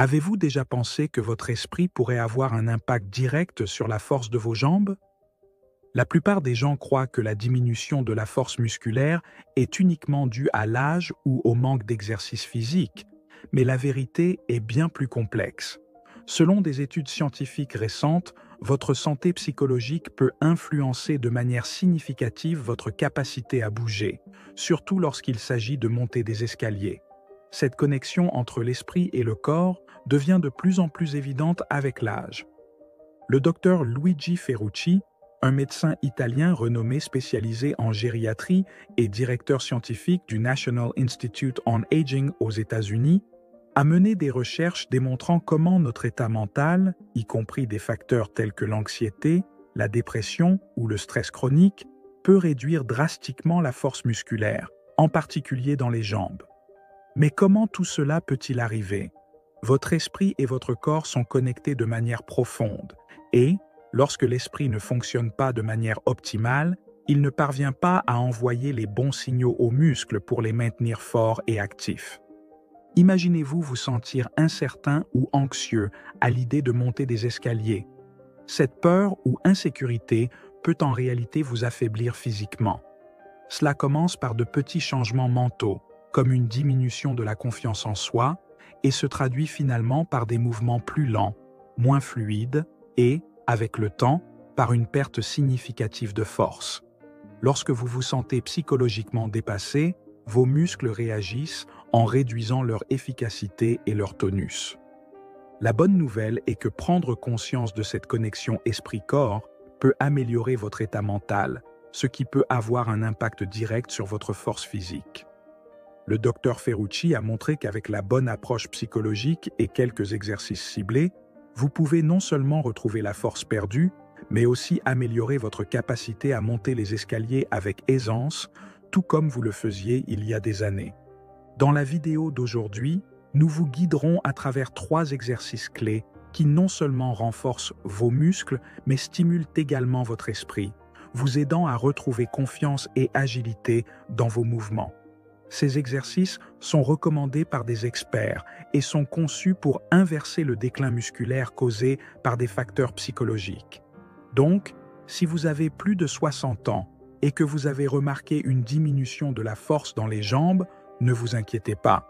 Avez-vous déjà pensé que votre esprit pourrait avoir un impact direct sur la force de vos jambes? La plupart des gens croient que la diminution de la force musculaire est uniquement due à l'âge ou au manque d'exercice physique, mais la vérité est bien plus complexe. Selon des études scientifiques récentes, votre santé psychologique peut influencer de manière significative votre capacité à bouger, surtout lorsqu'il s'agit de monter des escaliers. Cette connexion entre l'esprit et le corps devient de plus en plus évidente avec l'âge. Le docteur Luigi Ferrucci, un médecin italien renommé spécialisé en gériatrie et directeur scientifique du National Institute on Aging aux États-Unis, a mené des recherches démontrant comment notre état mental, y compris des facteurs tels que l'anxiété, la dépression ou le stress chronique, peut réduire drastiquement la force musculaire, en particulier dans les jambes. Mais comment tout cela peut-il arriver? Votre esprit et votre corps sont connectés de manière profonde et, lorsque l'esprit ne fonctionne pas de manière optimale, il ne parvient pas à envoyer les bons signaux aux muscles pour les maintenir forts et actifs. Imaginez-vous vous sentir incertain ou anxieux à l'idée de monter des escaliers. Cette peur ou insécurité peut en réalité vous affaiblir physiquement. Cela commence par de petits changements mentaux, comme une diminution de la confiance en soi, et se traduit finalement par des mouvements plus lents, moins fluides et, avec le temps, par une perte significative de force. Lorsque vous vous sentez psychologiquement dépassé, vos muscles réagissent en réduisant leur efficacité et leur tonus. La bonne nouvelle est que prendre conscience de cette connexion esprit-corps peut améliorer votre état mental, ce qui peut avoir un impact direct sur votre force physique. Le docteur Ferrucci a montré qu'avec la bonne approche psychologique et quelques exercices ciblés, vous pouvez non seulement retrouver la force perdue, mais aussi améliorer votre capacité à monter les escaliers avec aisance, tout comme vous le faisiez il y a des années. Dans la vidéo d'aujourd'hui, nous vous guiderons à travers 3 exercices clés qui non seulement renforcent vos muscles, mais stimulent également votre esprit, vous aidant à retrouver confiance et agilité dans vos mouvements. Ces exercices sont recommandés par des experts et sont conçus pour inverser le déclin musculaire causé par des facteurs psychologiques. Donc, si vous avez plus de 60 ans et que vous avez remarqué une diminution de la force dans les jambes, ne vous inquiétez pas.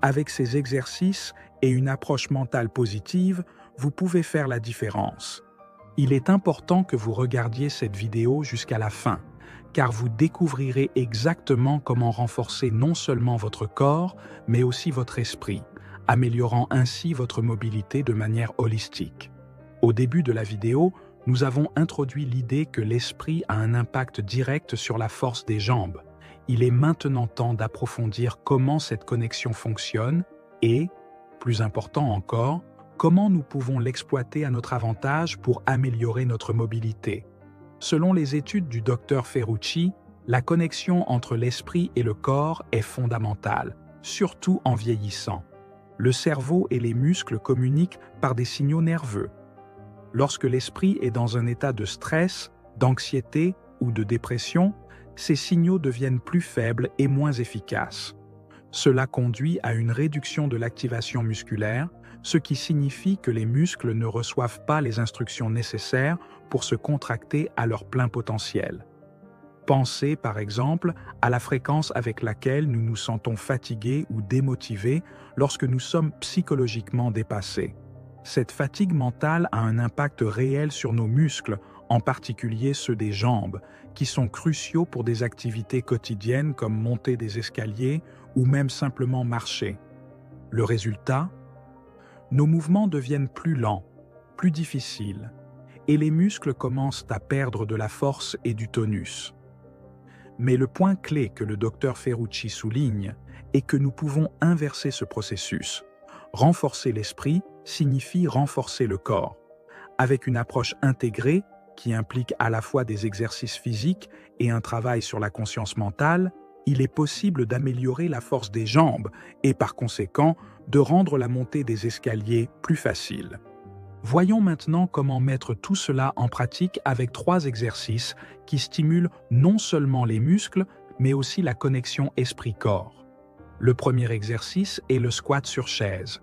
Avec ces exercices et une approche mentale positive, vous pouvez faire la différence. Il est important que vous regardiez cette vidéo jusqu'à la fin, car vous découvrirez exactement comment renforcer non seulement votre corps, mais aussi votre esprit, améliorant ainsi votre mobilité de manière holistique. Au début de la vidéo, nous avons introduit l'idée que l'esprit a un impact direct sur la force des jambes. Il est maintenant temps d'approfondir comment cette connexion fonctionne et, plus important encore, comment nous pouvons l'exploiter à notre avantage pour améliorer notre mobilité. Selon les études du docteur Ferrucci, la connexion entre l'esprit et le corps est fondamentale, surtout en vieillissant. Le cerveau et les muscles communiquent par des signaux nerveux. Lorsque l'esprit est dans un état de stress, d'anxiété ou de dépression, ces signaux deviennent plus faibles et moins efficaces. Cela conduit à une réduction de l'activation musculaire, ce qui signifie que les muscles ne reçoivent pas les instructions nécessaires pour se contracter à leur plein potentiel. Pensez, par exemple, à la fréquence avec laquelle nous nous sentons fatigués ou démotivés lorsque nous sommes psychologiquement dépassés. Cette fatigue mentale a un impact réel sur nos muscles, en particulier ceux des jambes, qui sont cruciaux pour des activités quotidiennes comme monter des escaliers ou même simplement marcher. Le résultat? Nos mouvements deviennent plus lents, plus difficiles, et les muscles commencent à perdre de la force et du tonus. Mais le point clé que le docteur Ferrucci souligne est que nous pouvons inverser ce processus. Renforcer l'esprit signifie renforcer le corps. Avec une approche intégrée, qui implique à la fois des exercices physiques et un travail sur la conscience mentale, il est possible d'améliorer la force des jambes et par conséquent de rendre la montée des escaliers plus facile. Voyons maintenant comment mettre tout cela en pratique avec 3 exercices qui stimulent non seulement les muscles, mais aussi la connexion esprit-corps. Le premier exercice est le squat sur chaise.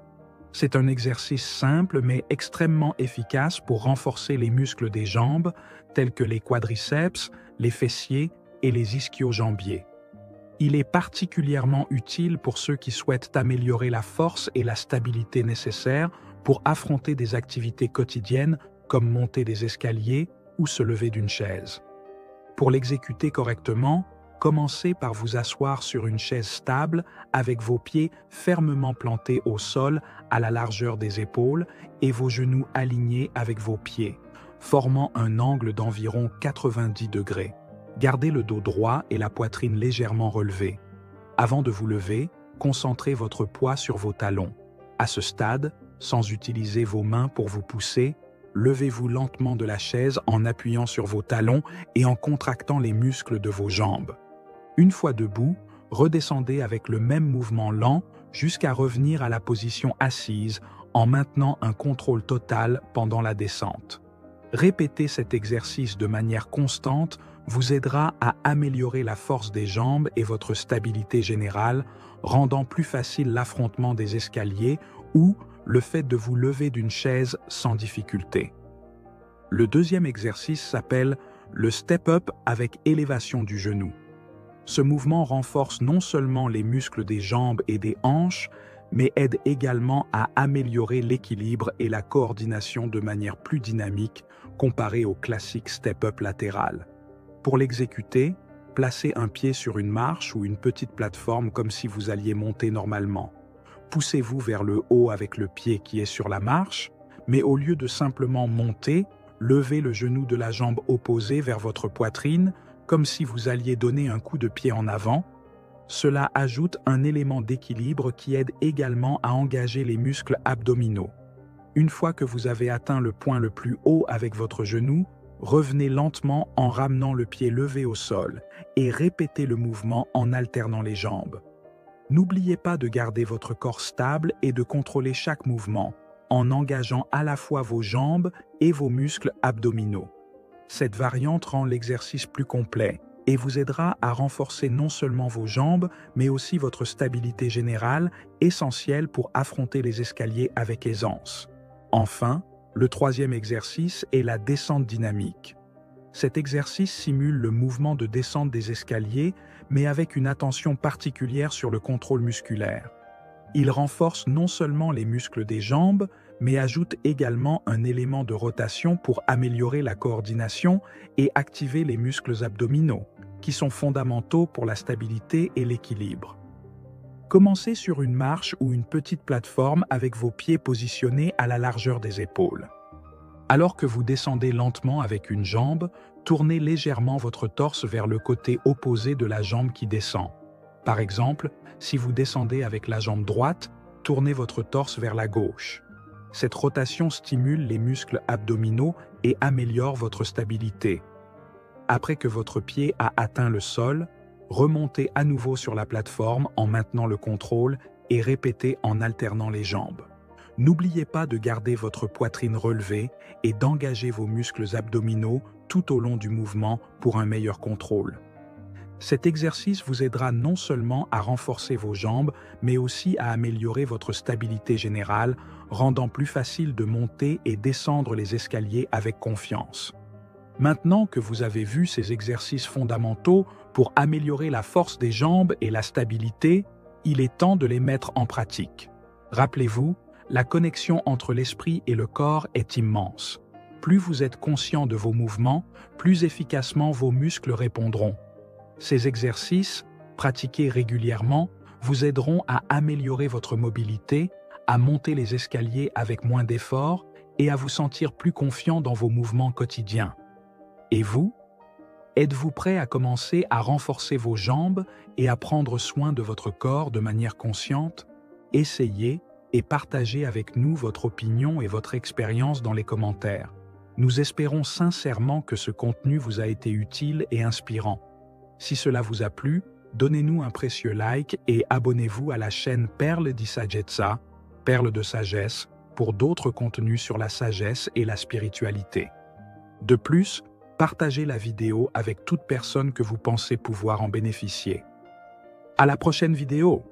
C'est un exercice simple mais extrêmement efficace pour renforcer les muscles des jambes, tels que les quadriceps, les fessiers et les ischio-jambiers. Il est particulièrement utile pour ceux qui souhaitent améliorer la force et la stabilité nécessaires pour affronter des activités quotidiennes comme monter des escaliers ou se lever d'une chaise. Pour l'exécuter correctement, commencez par vous asseoir sur une chaise stable avec vos pieds fermement plantés au sol à la largeur des épaules et vos genoux alignés avec vos pieds, formant un angle d'environ 90 degrés. Gardez le dos droit et la poitrine légèrement relevée. Avant de vous lever, concentrez votre poids sur vos talons. À ce stade, sans utiliser vos mains pour vous pousser, levez-vous lentement de la chaise en appuyant sur vos talons et en contractant les muscles de vos jambes. Une fois debout, redescendez avec le même mouvement lent jusqu'à revenir à la position assise en maintenant un contrôle total pendant la descente. Répéter cet exercice de manière constante vous aidera à améliorer la force des jambes et votre stabilité générale, rendant plus facile l'affrontement des escaliers ou le fait de vous lever d'une chaise sans difficulté. Le deuxième exercice s'appelle le step-up avec élévation du genou. Ce mouvement renforce non seulement les muscles des jambes et des hanches, mais aide également à améliorer l'équilibre et la coordination de manière plus dynamique comparé au classique step-up latéral. Pour l'exécuter, placez un pied sur une marche ou une petite plateforme comme si vous alliez monter normalement. Poussez-vous vers le haut avec le pied qui est sur la marche, mais au lieu de simplement monter, levez le genou de la jambe opposée vers votre poitrine, comme si vous alliez donner un coup de pied en avant. Cela ajoute un élément d'équilibre qui aide également à engager les muscles abdominaux. Une fois que vous avez atteint le point le plus haut avec votre genou, revenez lentement en ramenant le pied levé au sol et répétez le mouvement en alternant les jambes. N'oubliez pas de garder votre corps stable et de contrôler chaque mouvement, en engageant à la fois vos jambes et vos muscles abdominaux. Cette variante rend l'exercice plus complet et vous aidera à renforcer non seulement vos jambes, mais aussi votre stabilité générale, essentielle pour affronter les escaliers avec aisance. Enfin, le troisième exercice est la descente dynamique. Cet exercice simule le mouvement de descente des escaliers, mais avec une attention particulière sur le contrôle musculaire. Il renforce non seulement les muscles des jambes, mais ajoute également un élément de rotation pour améliorer la coordination et activer les muscles abdominaux, qui sont fondamentaux pour la stabilité et l'équilibre. Commencez sur une marche ou une petite plateforme avec vos pieds positionnés à la largeur des épaules. Alors que vous descendez lentement avec une jambe, tournez légèrement votre torse vers le côté opposé de la jambe qui descend. Par exemple, si vous descendez avec la jambe droite, tournez votre torse vers la gauche. Cette rotation stimule les muscles abdominaux et améliore votre stabilité. Après que votre pied a atteint le sol, remontez à nouveau sur la plateforme en maintenant le contrôle et répétez en alternant les jambes. N'oubliez pas de garder votre poitrine relevée et d'engager vos muscles abdominaux tout au long du mouvement pour un meilleur contrôle. Cet exercice vous aidera non seulement à renforcer vos jambes, mais aussi à améliorer votre stabilité générale, rendant plus facile de monter et descendre les escaliers avec confiance. Maintenant que vous avez vu ces exercices fondamentaux pour améliorer la force des jambes et la stabilité, il est temps de les mettre en pratique. Rappelez-vous, la connexion entre l'esprit et le corps est immense. Plus vous êtes conscient de vos mouvements, plus efficacement vos muscles répondront. Ces exercices, pratiqués régulièrement, vous aideront à améliorer votre mobilité, à monter les escaliers avec moins d'efforts et à vous sentir plus confiant dans vos mouvements quotidiens. Et vous? Êtes-vous prêt à commencer à renforcer vos jambes et à prendre soin de votre corps de manière consciente? Essayez et partagez avec nous votre opinion et votre expérience dans les commentaires. Nous espérons sincèrement que ce contenu vous a été utile et inspirant. Si cela vous a plu, donnez-nous un précieux like et abonnez-vous à la chaîne Perle di Saggezza, Perle de sagesse, pour d'autres contenus sur la sagesse et la spiritualité. De plus, partagez la vidéo avec toute personne que vous pensez pouvoir en bénéficier. À la prochaine vidéo!